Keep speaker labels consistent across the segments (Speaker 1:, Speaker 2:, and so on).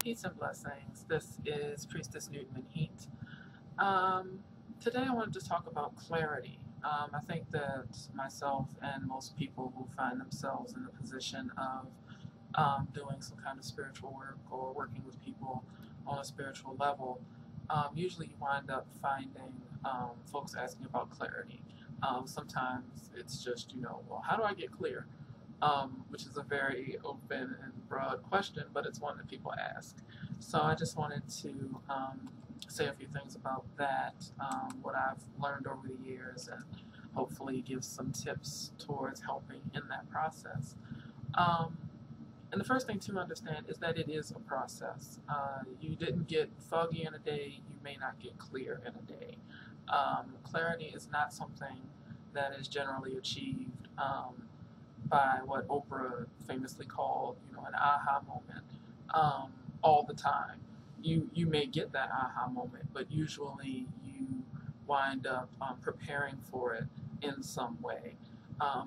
Speaker 1: Peace and blessings. This is Priestess Newton and Heat. Um, Today I wanted to talk about clarity. I think that myself and most people who find themselves in the position of doing some kind of spiritual work or working with people on a spiritual level, usually you wind up finding folks asking about clarity. Sometimes it's just, well, how do I get clear? Which is a very open and broad question, but it's one that people ask. So I just wanted to say a few things about that, what I've learned over the years, and hopefully give some tips towards helping in that process. Um, and the first thing to understand is that it is a process. You didn't get foggy in a day, you may not get clear in a day. Clarity is not something that is generally achieved by what Oprah famously called, an aha moment, all the time. You may get that aha moment, but usually you wind up preparing for it in some way.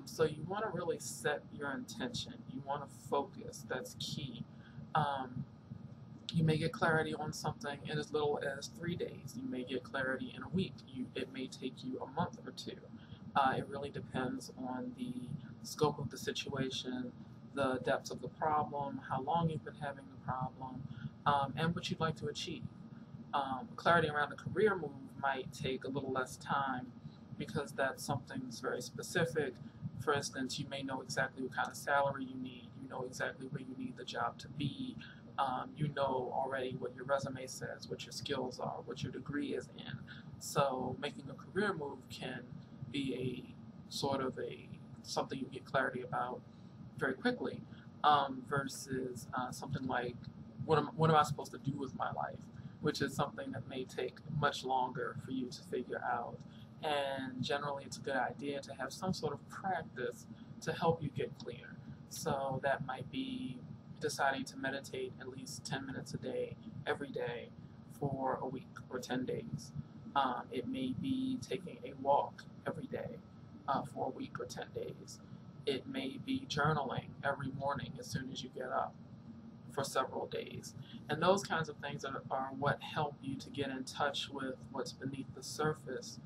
Speaker 1: So you want to really set your intention. You want to focus. That's key. Um, you may get clarity on something in as little as 3 days. You may get clarity in a week. It may take you a month or two. It really depends on the scope of the situation, the depth of the problem, how long you've been having the problem, and what you'd like to achieve. Clarity around a career move might take a little less time because that's something that's very specific. For instance, you may know exactly what kind of salary you need. You know exactly where you need the job to be. You know already what your resume says, what your skills are, what your degree is in. So making a career move can be a sort of a something you get clarity about very quickly, versus something like what am I supposed to do with my life, which is something that may take much longer for you to figure out. And generally, it's a good idea to have some sort of practice to help you get clear. So that might be deciding to meditate at least 10 minutes a day, every day, for a week or 10 days. It may be taking a walk every day for a week or 10 days. It may be journaling every morning as soon as you get up for several days. And those kinds of things are what help you to get in touch with what's beneath the surface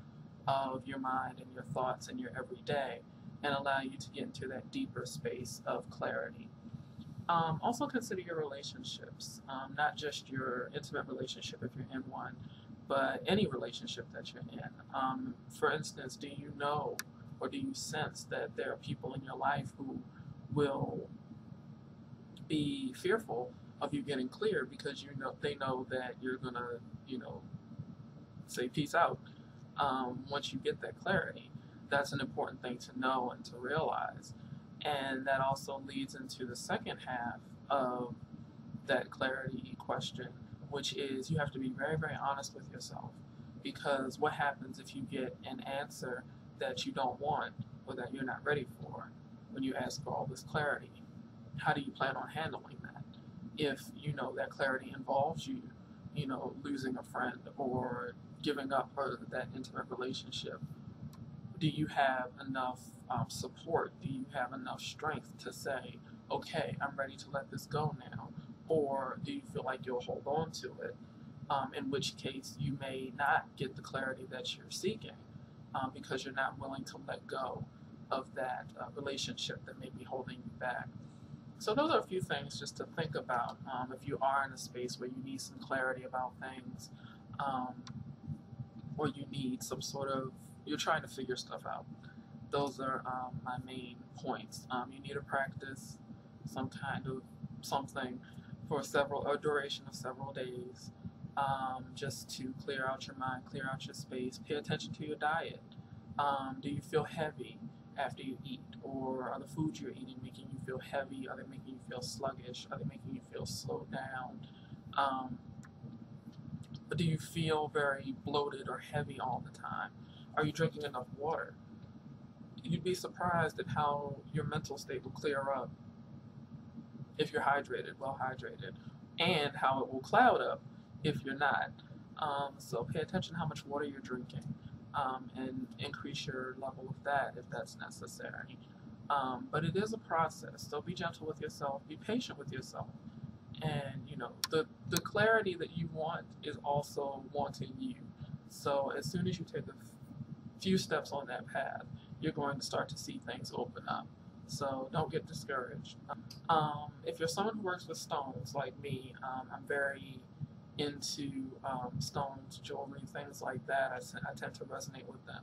Speaker 1: of your mind and your thoughts and your everyday, and allow you to get into that deeper space of clarity. Also consider your relationships, not just your intimate relationship if you're in one, but any relationship that you're in. For instance, do you know or do you sense that there are people in your life who will be fearful of you getting clear because they know that you're gonna, say peace out once you get that clarity? That's an important thing to know and to realize. And that also leads into the second half of that clarity question, which is you have to be very, very honest with yourself. Because what happens if you get an answer that you don't want or that you're not ready for when you ask for all this clarity? How do you plan on handling that? If you know that clarity involves you, losing a friend or giving up that intimate relationship, do you have enough support? Do you have enough strength to say, okay, I'm ready to let this go now? Or do you feel like you'll hold on to it? In which case you may not get the clarity that you're seeking because you're not willing to let go of that relationship that may be holding you back. So those are a few things just to think about if you are in a space where you need some clarity about things, or you need you're trying to figure stuff out. Those are my main points. You need to practice some kind of something for a duration of several days, just to clear out your mind, clear out your space. Pay attention to your diet. Do you feel heavy after you eat? Or are the foods you're eating making you feel heavy? Are they making you feel sluggish? Are they making you feel slowed down? Do you feel very bloated or heavy all the time? Are you drinking enough water? You'd be surprised at how your mental state will clear up if you're hydrated, well hydrated, and how it will cloud up if you're not. So pay attention to how much water you're drinking, and increase your level of that if that's necessary. But it is a process, so be gentle with yourself, be patient with yourself, and the clarity that you want is also wanting you. So as soon as you take a few steps on that path, you're going to start to see things open up. So don't get discouraged. If you're someone who works with stones like me, I'm very into stones, jewelry, things like that. I tend to resonate with them.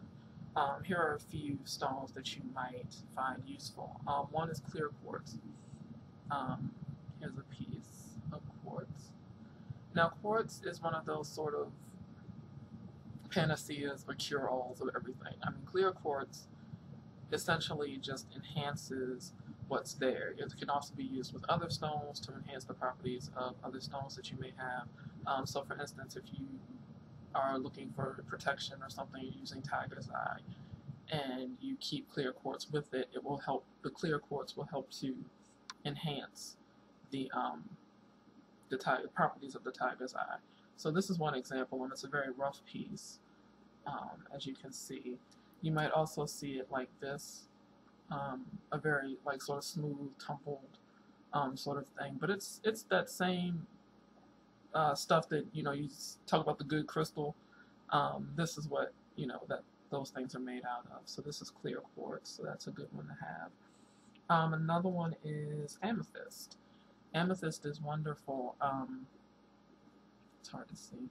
Speaker 1: Here are a few stones that you might find useful. One is clear quartz. Here's a piece of quartz. Now, quartz is one of those sort of panaceas or cure-alls of everything. I mean, clear quartz essentially just enhances what's there. It can also be used with other stones to enhance the properties of other stones that you may have. So for instance, if you are looking for protection or something, you're using tiger's eye, and you keep clear quartz with it, it will help, the clear quartz will help to enhance the properties of the tiger's eye. So this is one example, and it's a very rough piece, as you can see. You might also see it like this, a very like sort of smooth, tumbled sort of thing. But it's that same stuff that, you know, you talk about the good crystal. This is what, you know, that those things are made out of. So this is clear quartz, so that's a good one to have. Another one is amethyst. Amethyst is wonderful. It's hard to see.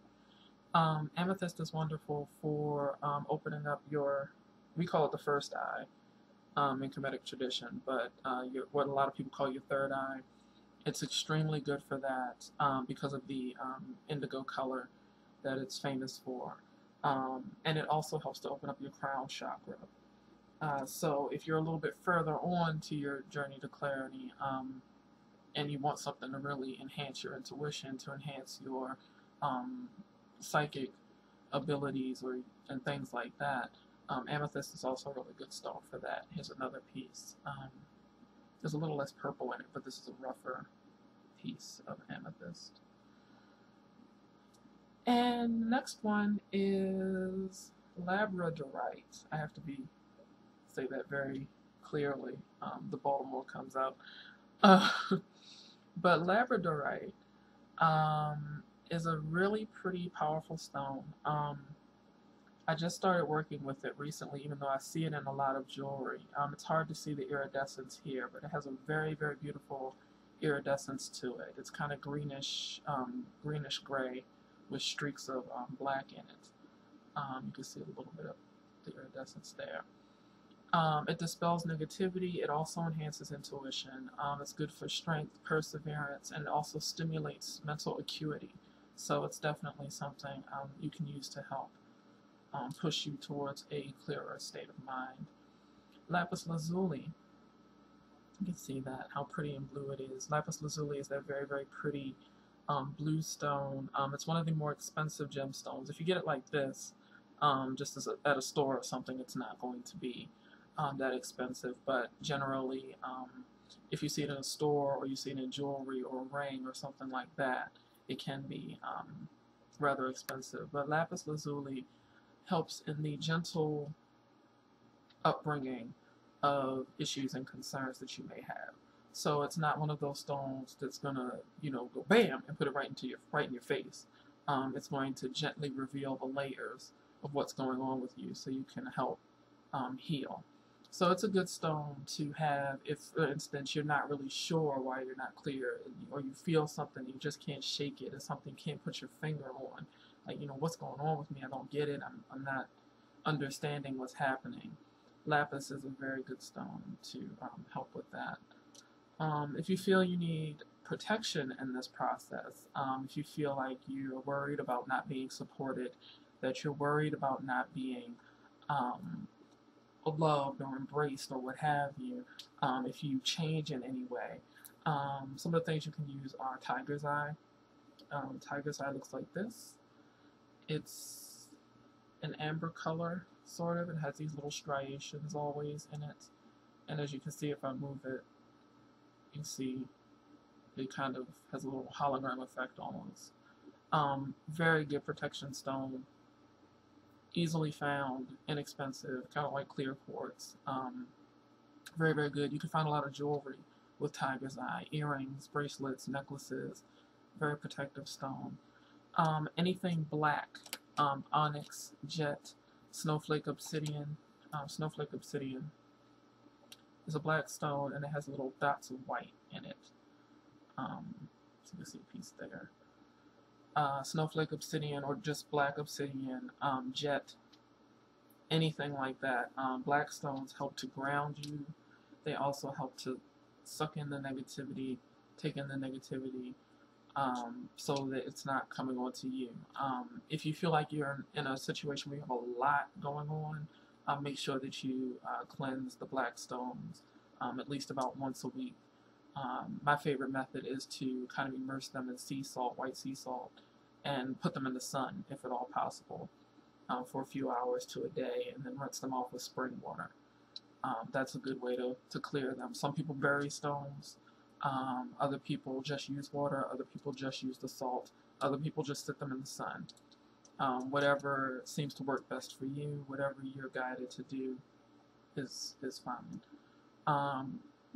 Speaker 1: Amethyst is wonderful for opening up your, we call it the first eye in Kemetic tradition, but what a lot of people call your third eye. It's extremely good for that because of the indigo color that it's famous for. And it also helps to open up your crown chakra. So if you're a little bit further on to your journey to clarity, and you want something to really enhance your intuition, to enhance your psychic abilities and things like that, amethyst is also a really good stone for that. Here's another piece. There's a little less purple in it, but this is a rougher piece of amethyst. And the next one is labradorite. I have to say that very clearly. The Baltimore comes out. But labradorite is a really pretty powerful stone. I just started working with it recently, even though I see it in a lot of jewelry. It's hard to see the iridescence here, but it has a very, very beautiful iridescence to it. It's kind of greenish, greenish gray with streaks of black in it. You can see a little bit of the iridescence there. It dispels negativity. It also enhances intuition. It's good for strength, perseverance, and it also stimulates mental acuity. So it's definitely something you can use to help push you towards a clearer state of mind. Lapis lazuli. You can see that, how pretty and blue it is. Lapis lazuli is that very, very pretty blue stone. It's one of the more expensive gemstones. If you get it like this, just at a store or something, it's not going to be that expensive. But generally, if you see it in a store or you see it in jewelry or a ring or something like that, it can be rather expensive. But lapis lazuli helps in the gentle upbringing of issues and concerns that you may have. So it's not one of those stones that's gonna, you know, go bam and put it right in your face. It's going to gently reveal the layers of what's going on with you, so you can help heal. So it's a good stone to have if, for instance, you're not really sure why you're not clear, or you feel something, you just can't shake it, or something you can't put your finger on. Like, you know, what's going on with me? I don't get it. I'm not understanding what's happening. Lapis is a very good stone to help with that. If you feel you need protection in this process, if you feel like you're worried about not being supported, that you're worried about not being loved or embraced or what have you, if you change in any way, some of the things you can use are tiger's eye. Tiger's eye looks like this. It's an amber color, sort of. It has these little striations always in it. And as you can see, if I move it, you can see it kind of has a little hologram effect almost. Very good protection stone. Easily found, inexpensive, kind of like clear quartz. Very, very good. You can find a lot of jewelry with tiger's eye. Earrings, bracelets, necklaces. very protective stone. Anything black, onyx, jet, snowflake obsidian. Snowflake obsidian is a black stone and it has little dots of white in it. So you can see a piece there. Snowflake obsidian or just black obsidian, jet, anything like that. Black stones help to ground you. They also help to suck in the negativity, take in the negativity, so that it's not coming onto you. If you feel like you're in a situation where you have a lot going on, make sure that you cleanse the black stones at least about once a week. My favorite method is to kind of immerse them in sea salt, white sea salt, and put them in the sun, if at all possible, for a few hours to a day, and then rinse them off with spring water. That's a good way to clear them. Some people bury stones. Other people just use water. Other people just use the salt. Other people just sit them in the sun. Whatever seems to work best for you, whatever you're guided to do, is fine.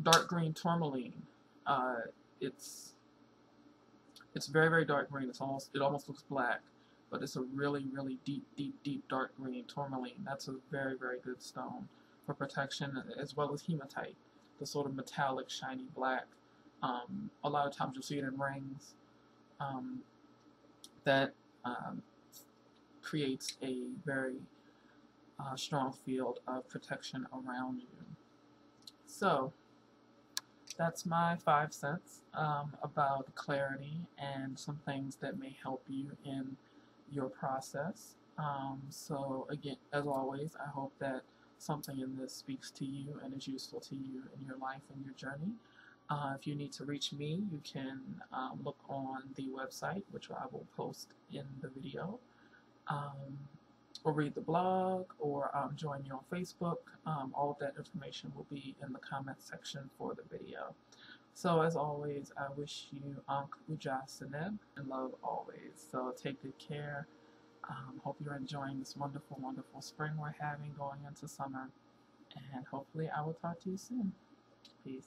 Speaker 1: Dark green tourmaline. It's very, very dark green. It almost looks black, but it's a really, really deep dark green tourmaline. That's a very, very good stone for protection, as well as hematite, the sort of metallic, shiny black. A lot of times you'll see it in rings. That creates a very strong field of protection around you. So that's my 5 cents about clarity and some things that may help you in your process. So again, as always, I hope that something in this speaks to you and is useful to you in your life and your journey. If you need to reach me, you can look on the website, which I will post in the video, or read the blog, or join me on Facebook. All of that information will be in the comment section for the video. So as always, I wish you Ankh Uja Seneb and love always. So take good care. Hope you're enjoying this wonderful, wonderful spring we're having going into summer. And hopefully I will talk to you soon. Peace.